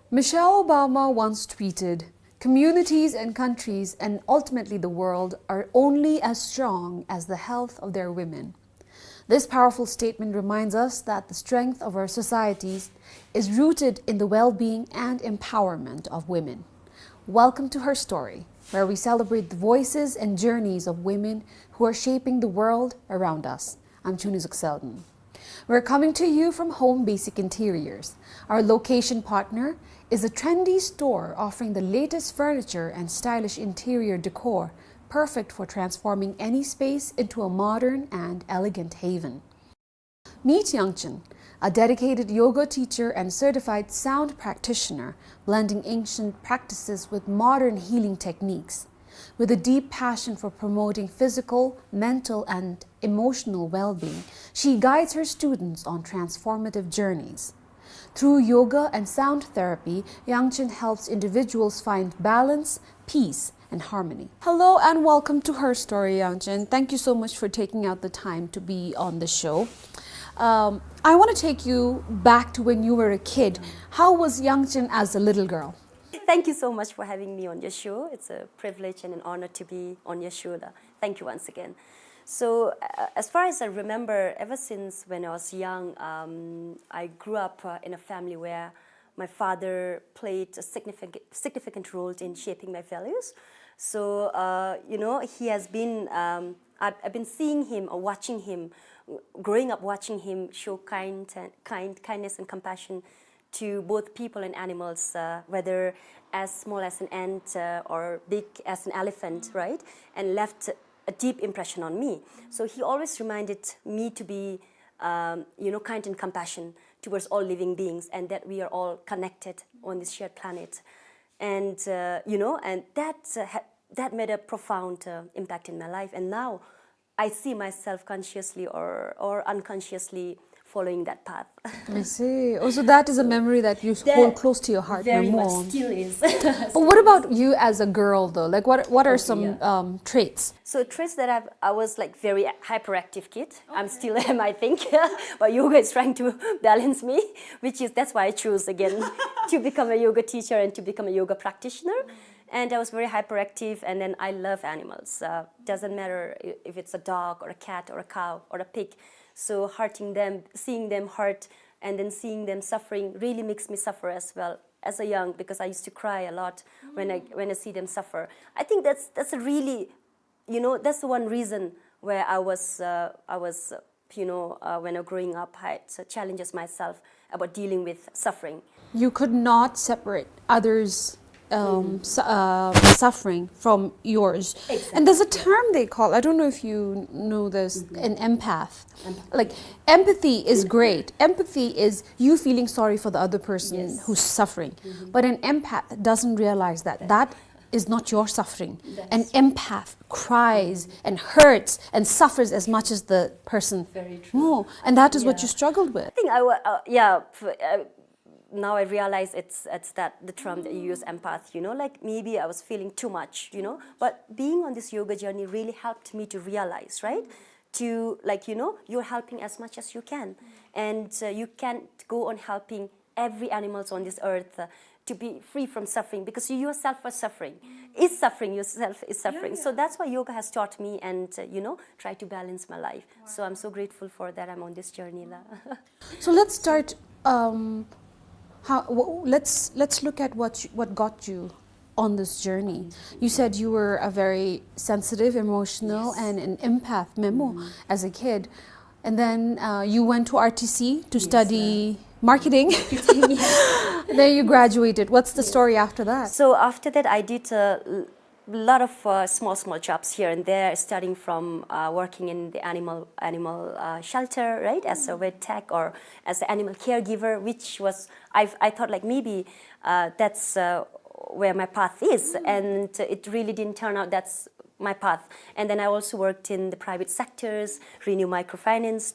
Michelle Obama once tweeted, "Communities and countries and ultimately the world are only as strong as the health of their women." This powerful statement reminds us that the strength of our societies is rooted in the well-being and empowerment of women. Welcome to Her Story, where we celebrate the voices and journeys of women who are shaping the world around us. I'm Chunizuk Selden. We're coming to you from Home Basic Interiors. Our location partner is a trendy store offering the latest furniture and stylish interior decor, perfect for transforming any space into a modern and elegant haven. Meet Yangchen, a dedicated yoga teacher and certified sound practitioner, blending ancient practices with modern healing techniques. With a deep passion for promoting physical, mental, and emotional well-being, she guides her students on transformative journeys. Through yoga and sound therapy, Yangchen helps individuals find balance, peace, and harmony. Hello and welcome to Her Story, Yangchen. Thank you so much for taking out the time to be on the show. I want to take you back to when you were a kid. How was Yangchen as a little girl? Thank you so much for having me on your show. It's a privilege and an honor to be on your show. Thank you once again. So as far as I remember, ever since when I was young, I grew up in a family where my father played a significant role in shaping my values. So, he has been, I've been seeing him or watching him, growing up watching him show kindness and compassion to both people and animals, whether as small as an ant or big as an elephant, right? And left a deep impression on me. So he always reminded me to be, kind and compassion towards all living beings, and that we are all connected on this shared planet. And and that made a profound impact in my life. And now I see myself consciously or unconsciously following that path. I see. Oh, so that is a memory that you hold close to your heart. Very much still is. But what about you as a girl, though? Like, what are some traits? So traits that I was like very hyperactive kid. I'm still am, I think. But yoga is trying to balance me, that's why I chose again to become a yoga teacher and to become a yoga practitioner. And I was very hyperactive, and then I love animals. Doesn't matter if it's a dog or a cat or a cow or a pig. So hurting them, seeing them hurt, and then seeing them suffering really makes me suffer as well as a young, because I used to cry a lot when I see them suffer. I think that's a really, that's the one reason where I was when I was growing up, I had challenges myself about dealing with suffering. You could not separate others' suffering from yours. Exactly. And there's a term they call, I don't know if you know this, an empath. Like, empathy is great. Empathy is you feeling sorry for the other person who's suffering. But an empath doesn't realize that is not your suffering. An empath cries and hurts and suffers as much as the person. Very true. No, and that is what you struggled with. I think now I realize it's that the term that you use, empath, like maybe I was feeling too much, but being on this yoga journey really helped me to realize, right? To you're helping as much as you can, and you can't go on helping every animals on this earth to be free from suffering, because you yourself are suffering, yourself is suffering. So that's why yoga has taught me and, try to balance my life. Wow. So I'm so grateful for that I'm on this journey. So let's start, let's look at what got you on this journey. You said you were a very sensitive, emotional, and an empath as a kid. And then you went to RTC to study marketing. Then you graduated. What's the story after that? So after that, I did a lot of small jobs here and there, starting from working in the animal shelter, right, as a vet tech or as an animal caregiver, which was I thought like maybe that's where my path is, and it really didn't turn out that's my path. And then I also worked in the private sectors, Renew Microfinance,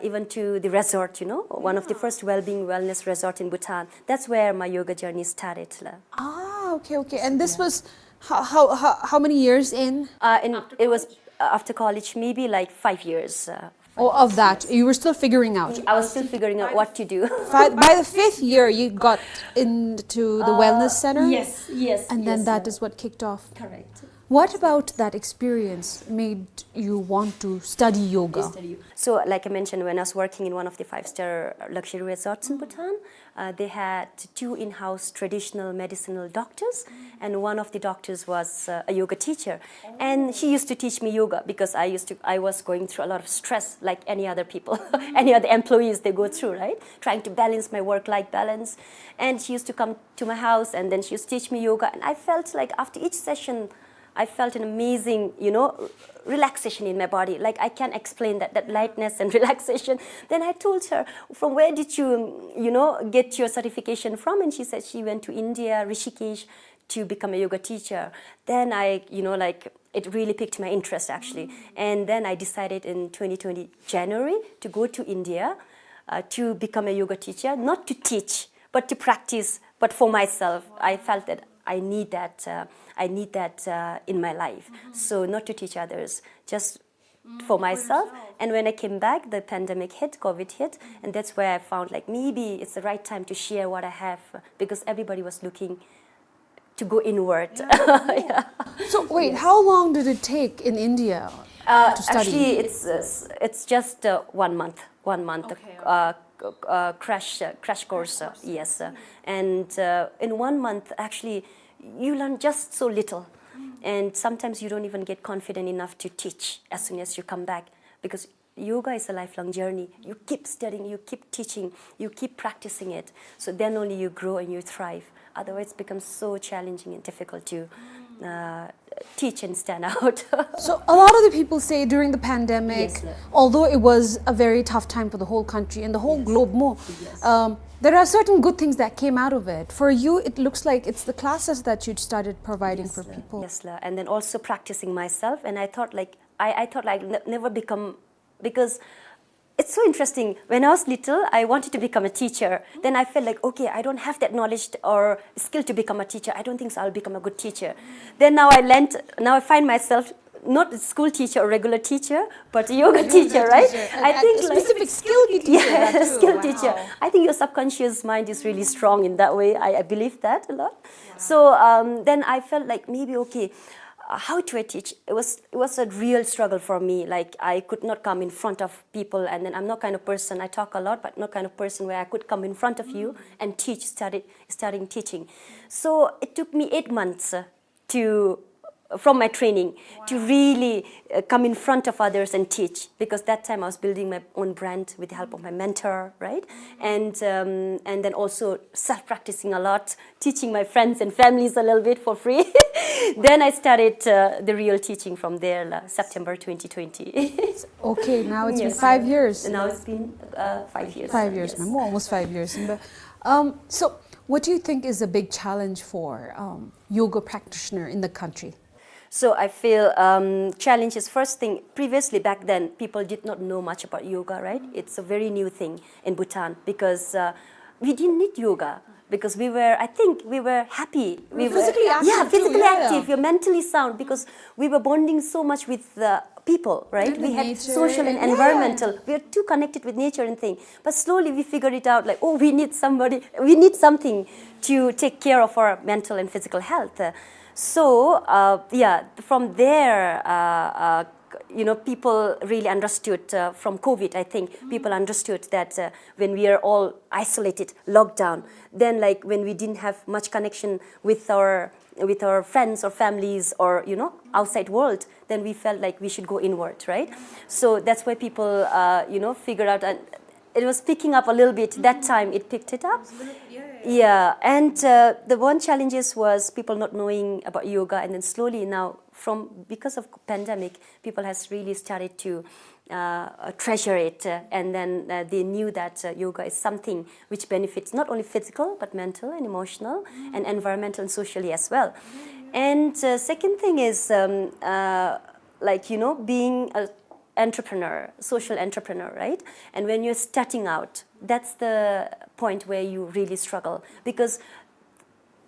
even to the resort, one of the first well-being wellness resort in Bhutan. That's where my yoga journey started. Ah, okay. And this was how many years in? It was after college, maybe like 5 years. Oh, of that. You were still figuring out. I was still figuring out what to do. By the fifth year, you got into the wellness center? Yes, yes. And then yes, that is what kicked off. correct. What about that experience made you want to study yoga? So, like I mentioned, when I was working in one of the 5-star luxury resorts in Bhutan, they had 2 in-house traditional medicinal doctors, and one of the doctors was a yoga teacher, and she used to teach me yoga because I was going through a lot of stress, like any other people, any other employees they go through, right? Trying to balance my work-life balance, and she used to come to my house, and then she used to teach me yoga, and I felt like after each session, I felt an amazing, relaxation in my body. Like I can't explain that lightness and relaxation. Then I told her, from where did you, get your certification from? And she said she went to India, Rishikesh, to become a yoga teacher. Then it really piqued my interest actually. And then I decided in 2020 January to go to India to become a yoga teacher, not to teach, but to practice, but for myself. I felt that I need that in my life. So not to teach others, just for myself. And when I came back, the pandemic hit, COVID hit, and that's where I found like maybe it's the right time to share what I have, because everybody was looking to go inward. Yeah. So wait, how long did it take in India to study? Actually, it's just 1 month. 1 month. Okay. Crash course. Yes. And in 1 month, actually, you learn just so little. And sometimes you don't even get confident enough to teach as soon as you come back, because yoga is a lifelong journey. You keep studying, you keep teaching, you keep practicing it. So then only you grow and you thrive. Otherwise, it becomes so challenging and difficult to teach and stand out. So a lot of the people say during the pandemic, Yes, although it was a very tough time for the whole country and the whole globe more, there are certain good things that came out of it. For you, it looks like it's the classes that you'd started providing for people. Yes, and then also practicing myself. And I thought never become, because it's so interesting. When I was little, I wanted to become a teacher. Then I felt like, okay, I don't have that knowledge or skill to become a teacher. I don't think so I'll become a good teacher. Then now I find myself not a school teacher or regular teacher, but a yoga teacher, right? I think specific skill teacher. Yeah, skill teacher. I think your subconscious mind is really strong in that way. I believe that a lot. Wow. So then I felt like maybe, okay, how do I teach? It was a real struggle for me. Like I could not come in front of people, and then I'm not kind of person, I talk a lot, but not kind of person where I could come in front of you and teach, starting teaching. So it took me 8 months from my training to really come in front of others and teach, because that time I was building my own brand with the help of my mentor, right? And then also self-practicing a lot, teaching my friends and families a little bit for free. Then I started the real teaching from there, September 2020. Okay, now it's been 5 years. Now it's been 5 years. 5 years, yes. almost 5 years. So what do you think is a big challenge for yoga practitioner in the country? So I feel challenges, first thing, previously back then, people did not know much about yoga, right? It's a very new thing in Bhutan, because we didn't need yoga, because we were happy. We were physically active. Yeah, physically too, active, you're mentally sound, because we were bonding so much with people, right? We had nature social and environmental. We are too connected with nature and thing. But slowly we figured it out, like, oh, we need something to take care of our mental and physical health. So from there, people really understood from COVID. I think people understood that when we are all isolated, locked down, then like when we didn't have much connection with our friends or families or outside world, then we felt like we should go inward, right? So that's why people figured out, and it was picking up a little bit. That time it picked it up. Yeah, and the one challenges was people not knowing about yoga, and then slowly now, because of pandemic, people has really started to treasure it, and then they knew that yoga is something which benefits not only physical but mental and emotional and environmental and socially as well. And second thing is being a entrepreneur, social entrepreneur, right? And when you're starting out, that's the point where you really struggle, because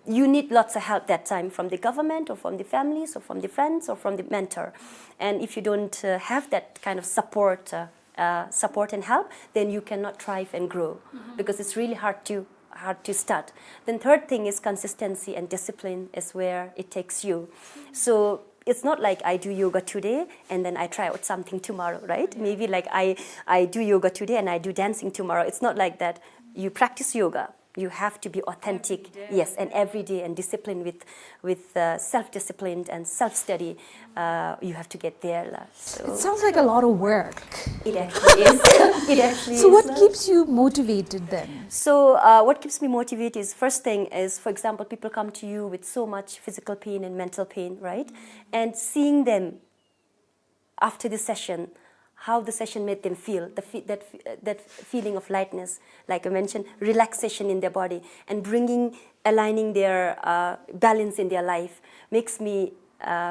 you need lots of help that time from the government or from the families or from the friends or from the mentor. And if you don't have that kind of support support and help, then you cannot thrive and grow, because it's really hard to start. Then third thing is consistency and discipline is where it takes you. So it's not like I do yoga today and then I try out something tomorrow, right? Yeah. Maybe like I do yoga today and I do dancing tomorrow. It's not like that. You practice yoga. You have to be authentic, yes, and every day, and disciplined with self-disciplined and self-study. You have to get there. So it sounds like a lot of work. It actually is. It actually so is. what keeps you motivated then? So what keeps me motivated is, first thing is, for example, people come to you with so much physical pain and mental pain, right? And seeing them after the session, how the session made them feel, that feeling of lightness, like I mentioned, relaxation in their body, and aligning their balance in their life, makes me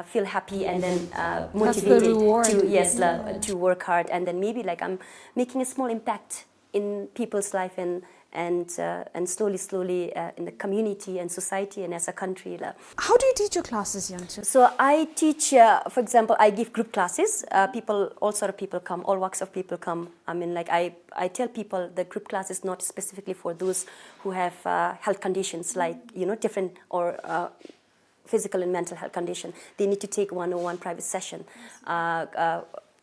feel happy and then motivated to work hard, and then maybe like I'm making a small impact in people's life and slowly in the community and society and as a country. How do you teach your classes, Yangchen? So I teach, for example, I give group classes. All sort of people come, all walks of people come. I mean, like I tell people the group class is not specifically for those who have health conditions, like, different or physical and mental health condition. They need to take one-on-one private session.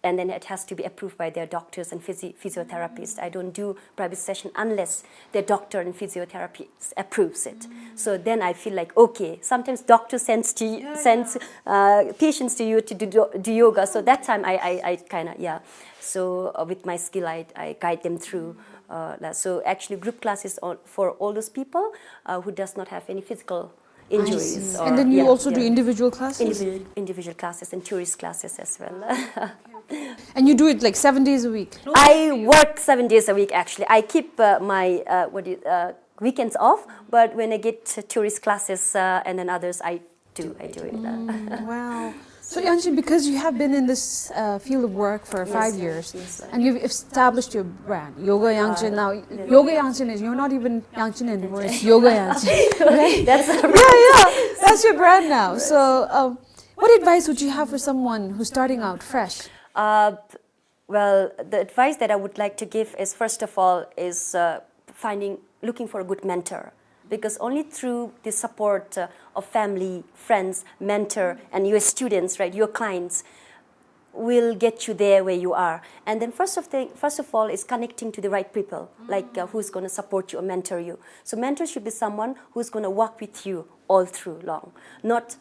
And then it has to be approved by their doctors and physiotherapists. I don't do private session unless their doctor and physiotherapist approves it. So then I feel like, okay, sometimes doctor sends patients to you to do yoga. So that time I kind of, So with my skill, I guide them through. So actually group classes for all those people who does not have any physical injuries. And then you also do individual classes? Individual classes and tourist classes as well. And you do it like 7 days a week? I work 7 days a week actually. I keep my weekends off, but when I get tourist classes and then others, I do it. Wow. So Yangchen, because you have been in this field of work for 5 years, and you've established your brand, Yoga Yangchen. Now, Yoga Yangchen is, you're not even Yangchen anymore, it's Yoga Yangchen. Right? That's your brand now. So what advice would you have for someone who's starting out fresh? Well, the advice that I would like to give is, first of all, is looking for a good mentor. Because only through the support of family, friends, mentor, and your students, right, your clients, will get you there where you are. And then first of all is connecting to the right people, like who's going to support you or mentor you. So mentor should be someone who's going to walk with you all through long, not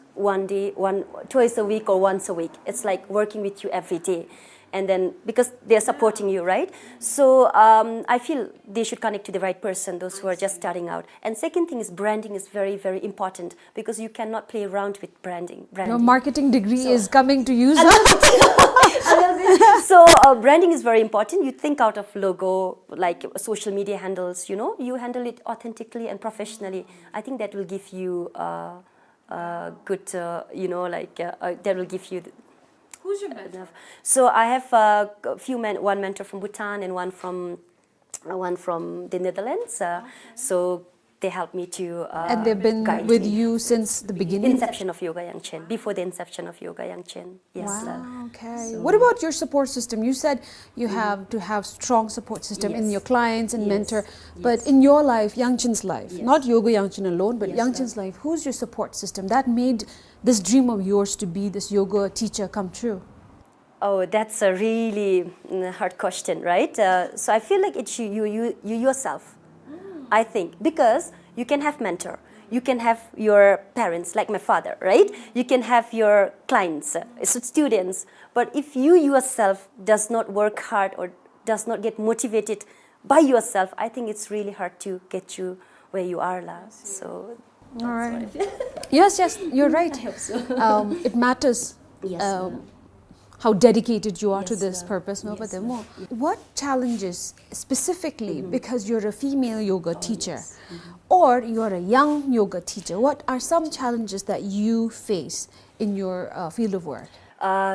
twice a week or once a week. It's like working with you every day. And then, because they're supporting you, right? So I feel they should connect to the right person, those who are just starting out. And second thing is, branding is very, very important, because you cannot play around with branding. Your marketing degree is coming to use. So branding is very important. You think out of logo, like social media handles, you handle it authentically and professionally. I think that will give you good, that will give you... Who's your mentor? So I have one mentor from Bhutan and one from the Netherlands. So they helped me to and they've been with you since the beginning? Inception of Yoga Yangchen, before the inception of Yoga Yangchen. Yes. Wow, okay. So what about your support system? You said you have to have strong support system in your clients and mentor, but in your life, Yangchen's life, not Yoga Yangchen alone, but Yangchen's life, who's your support system that made this dream of yours to be this yoga teacher come true? Oh, that's a really hard question, right? So I feel like it's you yourself, I think, because you can have mentor, you can have your parents, like my father, right? You can have your clients, students, but if you yourself does not work hard or does not get motivated by yourself, I think it's really hard to get you where you are now. So. All right. Yes, you're right. I hope so. It matters how dedicated you are to this purpose. No, but there are more. What challenges specifically, because you're a female yoga teacher, or you're a young yoga teacher, what are some challenges that you face in your field of work? I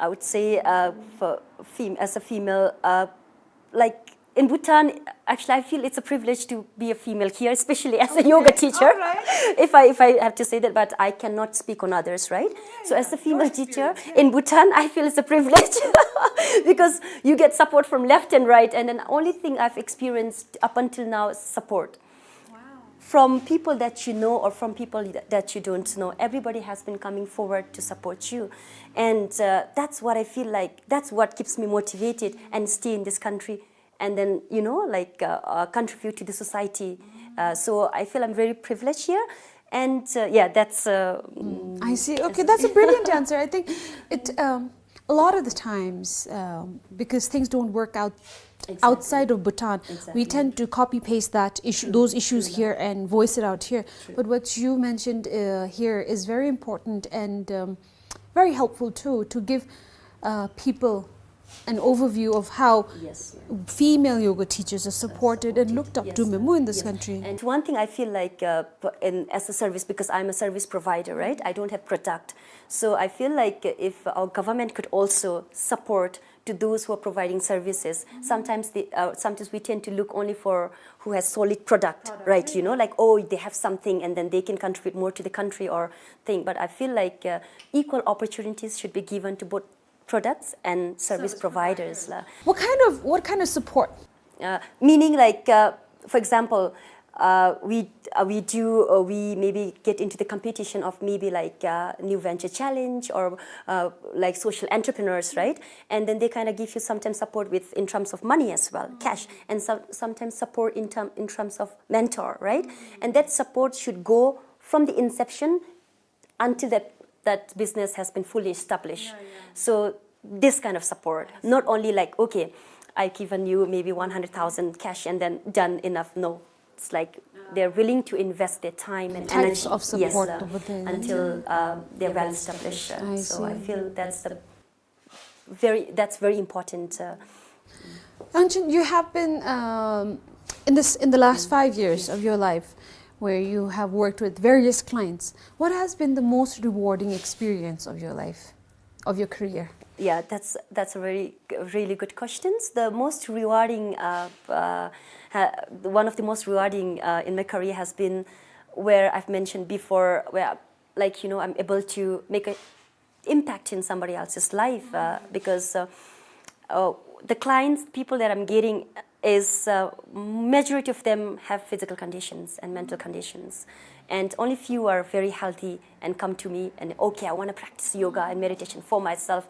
would say as a female, like in Bhutan, actually, I feel it's a privilege to be a female here, especially as a yoga teacher. If I have to say that, but I cannot speak on others, right? So as a female teacher in Bhutan, I feel it's a privilege because you get support from left and right, and the only thing I've experienced up until now is support. From people that you know or from people that you don't know. Everybody has been coming forward to support you. And that's what I feel like, that's what keeps me motivated and stay in this country and then, you know, like contribute to the society. So I feel I'm very privileged here. And yeah, that's... I see. Okay, that's a brilliant answer. I think it, a lot of the times, because things don't work out outside of Bhutan, we tend to copy paste that issue, those issues here and voice it out here. But what you mentioned here is very important and very helpful too, to give people an overview of how female yoga teachers are supported and looked up to in this country. And one thing I feel like as a service, because I'm a service provider, right? I don't have product. So I feel like if our government could also support to those who are providing services, sometimes we tend to look only for who has solid product, right? You know, like, oh, they have something and then they can contribute more to the country or thing. But I feel like equal opportunities should be given to both products and service providers. What kind of support? Meaning, like, for example, we maybe get into the competition of maybe like new venture challenge or like social entrepreneurs, right? And then they kind of give you sometimes support with in terms of money as well, cash, and sometimes support in terms of mentor, right? And that support should go from the inception until that business has been fully established. So this kind of support, not only like, okay, I've given you maybe 100,000 cash and then done enough. No, it's like they're willing to invest their time and energy of support until they're well established. So I feel that's very important. Yangchen, you have been in the last 5 years of your life, where you have worked with various clients. What has been the most rewarding experience of your life, of your career? Yeah, that's a really good question. The most rewarding, one of the most rewarding in my career has been where I've mentioned before, where, like, you know, I'm able to make an impact in somebody else's life because the clients, people that I'm getting, is majority of them have physical conditions and mental conditions, and only few are very healthy and come to me and, okay, I want to practice yoga and meditation for myself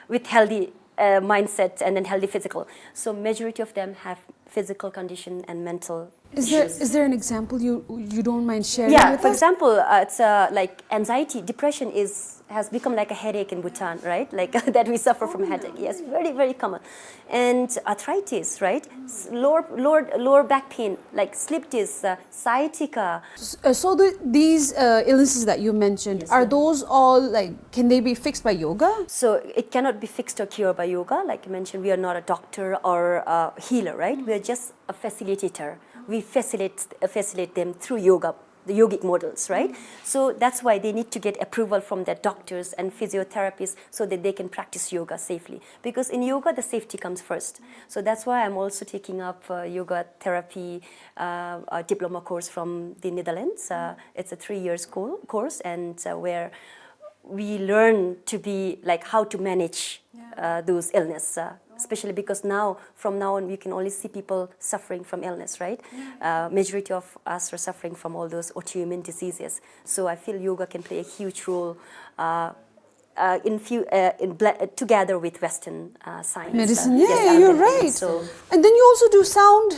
with healthy mindset and then healthy physical. So majority of them have physical condition and mental issues. Is there an example you don't mind sharing with us? For example, it's like anxiety, depression has become like a headache in Bhutan, right? Like that we suffer from headache. Yes, very, very common. And arthritis, right? Lower back pain, like sleep disc, sciatica. So these illnesses that you mentioned, are those all, like, can they be fixed by yoga? So it cannot be fixed or cured by yoga. Like I mentioned, we are not a doctor or a healer, right? We are just a facilitator. We facilitate them through yoga, the yogic models, right? So that's why they need to get approval from their doctors and physiotherapists so that they can practice yoga safely. Because in yoga, the safety comes first. So that's why I'm also taking up yoga therapy a diploma course from the Netherlands. It's a 3 years course, and where we learn to be like how to manage those illness. Especially because from now on, we can only see people suffering from illness, right? Majority of us are suffering from all those autoimmune diseases. So I feel yoga can play a huge role together with Western science. Medicine, you're right. So, and then you also do sound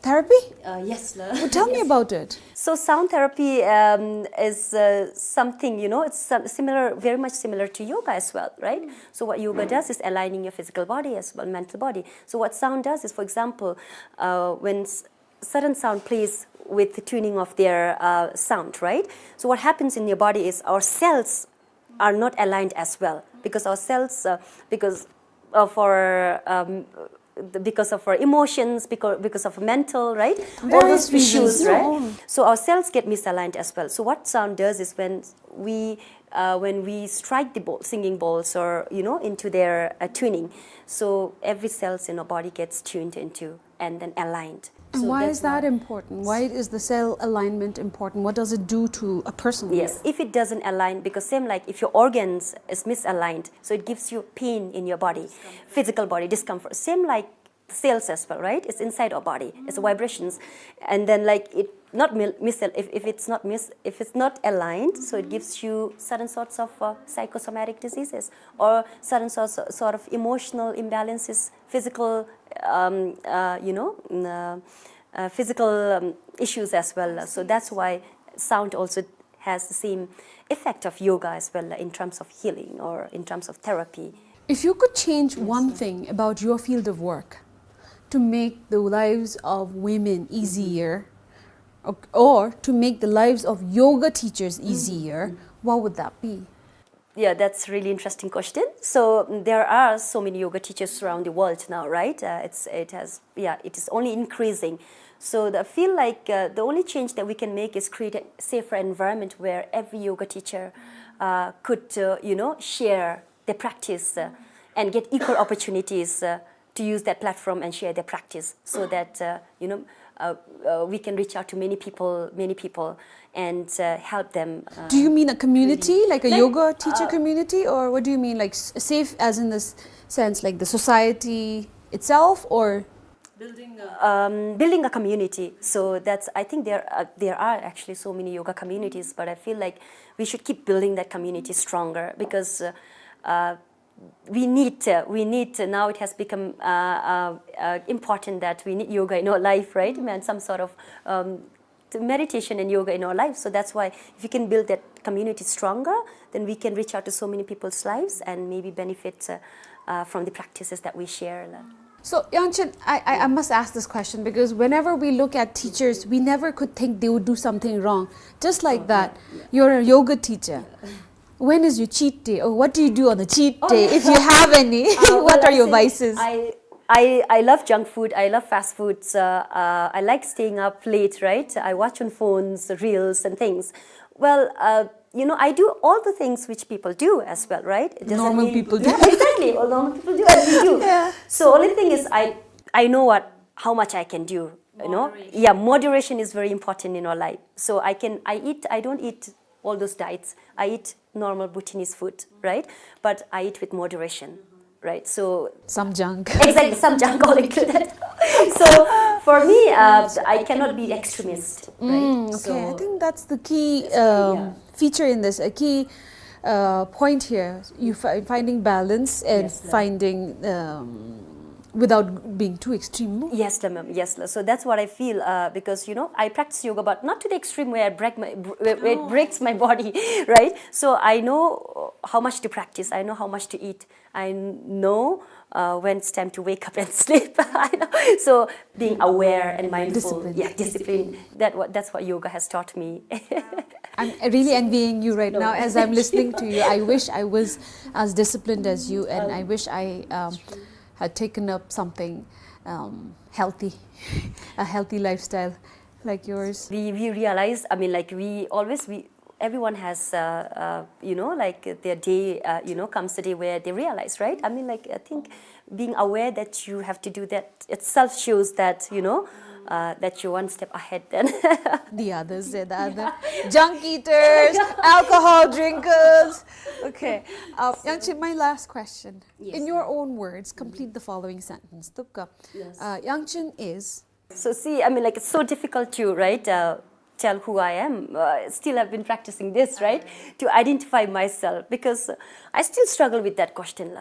therapy? Yes. Well, tell me about it. So sound therapy is something, you know, it's similar, very much similar to yoga as well, right? So what yoga does is aligning your physical body as well, mental body. So what sound does is, for example, when certain sound plays with the tuning of their sound, right? So what happens in your body is our cells are not aligned as well, because our cells, because of our emotions, because of mental, right? All those issues, right? So our cells get misaligned as well. So what sound does is when we strike the singing balls, or, you know, into their tuning, so every cells in our body gets tuned into and then aligned. And So why that's is that important? Why is the cell alignment important? What does it do to a person? Yes, if it doesn't align, because same like if your organs is misaligned, so it gives you pain in your body, physical body discomfort. Same like cells as well, right? It's inside our body. It's vibrations, and then like it not if it's not aligned, so it gives you certain sorts of psychosomatic diseases or certain sort of emotional imbalances, physical physical issues as well. So that's why sound also has the same effect of yoga as well in terms of healing or in terms of therapy. If you could change one thing about your field of work to make the lives of women easier, or to make the lives of yoga teachers easier, what would that be? Yeah, that's a really interesting question. So there are so many yoga teachers around the world now, right? It is only increasing. So I feel like the only change that we can make is create a safer environment where every yoga teacher could, share their practice and get equal opportunities to use that platform and share their practice, so that we can reach out to many people, and help them. Do you mean a community, like a yoga teacher community, or what do you mean, like safe as in this sense, like the society itself, or building a community? So that's, I think there are actually so many yoga communities, but I feel like we should keep building that community stronger, because we need now it has become important that we need yoga in our life, right? And some sort of meditation and yoga in our life. So that's why if we can build that community stronger, then we can reach out to so many people's lives and maybe benefit from the practices that we share. So Yangchen, I must ask this question, because whenever we look at teachers, we never could think they would do something wrong. Just like that, you're a yoga teacher. When is your cheat day, or what do you do on the cheat day, if you have any? What are your vices? I love junk food. I love fast foods. I like staying up late, right? I watch on phones, reels and things. Well, I do all the things which people do as well, right? Normal people do. Yeah, exactly. All normal people do, and we do. Yeah. So only thing is, I know how much I can do. Yeah, moderation is very important in our life. So I don't eat all those diets. I eat normal Bhutanese food, right? But I eat with moderation, right? So some junk. Exactly, some junk all included. So for me, I cannot be extremist, right? Okay, I think that's the key feature in this. A key point here, you finding balance and finding without being too extreme. Yes, ma'am. Yes, so that's what I feel, because I practice yoga, but not to the extreme where it breaks my body, right? So I know how much to practice. I know how much to eat. I know when it's time to wake up and sleep. I know. So being aware and mindful, discipline. That's what yoga has taught me. I'm really envying you right now as I'm listening to you. I wish I was as disciplined as you, and I wish I had taken up something healthy, a healthy lifestyle like yours. We realize, I mean, like everyone has, like their day, comes the day where they realize, right? I mean, like, I think being aware that you have to do that itself shows that, that you're one step ahead then. The others, the other junk eaters, alcohol drinkers. Okay, Yangchen, my last question. Yes. In your own words, complete the following sentence. Tupka, Yangchen is. So see, I mean, like, it's so difficult to, right, tell who I am. Still, I've been practicing this, right, to identify myself, because I still struggle with that question.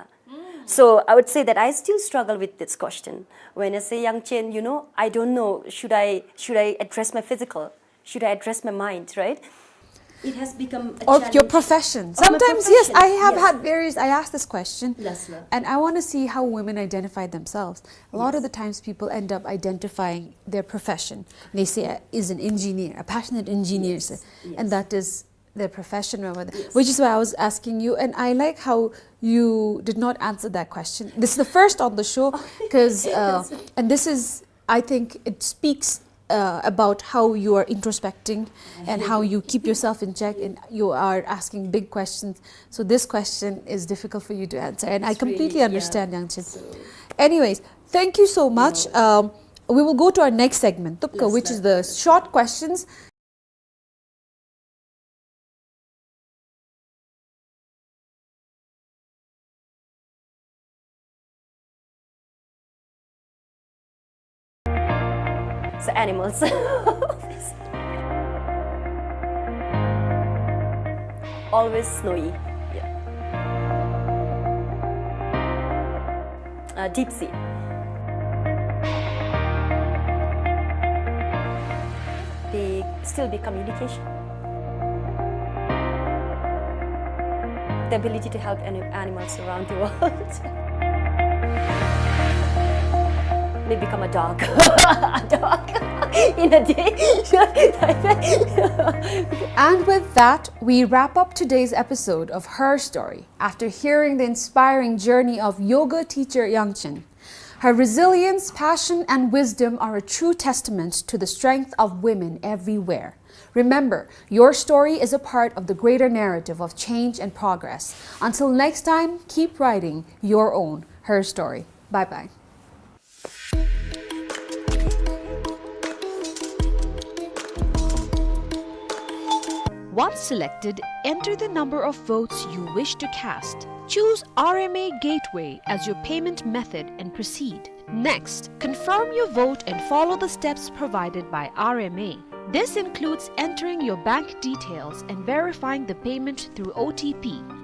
So I would say that I still struggle with this question. When I say Yangchen, I don't know, should I address my physical? Should I address my mind, right? It has become a Of challenge. your profession. Sometimes, yes, I have had various, I asked this question, and I want to see how women identify themselves. A lot of the times people end up identifying their profession. They say, is an engineer, a passionate engineer, and that is their profession, which is why I was asking you, and I like how you did not answer that question. This is the first on the show, because, and this is, I think it speaks about how you are introspecting and how you keep yourself in check, and you are asking big questions. So this question is difficult for you to answer, and I completely understand, Yangchen. Anyways, thank you so much. we will go to our next segment, Tupka, which is the short questions. So animals. Always snowy. Yeah. Deep sea. Still be communication. The ability to help animals around the world. Maybe become a dog. A dog in a day. And with that, we wrap up today's episode of Her Story after hearing the inspiring journey of yoga teacher Yangchen. Her resilience, passion, and wisdom are a true testament to the strength of women everywhere. Remember, your story is a part of the greater narrative of change and progress. Until next time, keep writing your own Her Story. Bye-bye. Once selected, enter the number of votes you wish to cast. Choose RMA Gateway as your payment method and proceed. Next, confirm your vote and follow the steps provided by RMA. This includes entering your bank details and verifying the payment through OTP.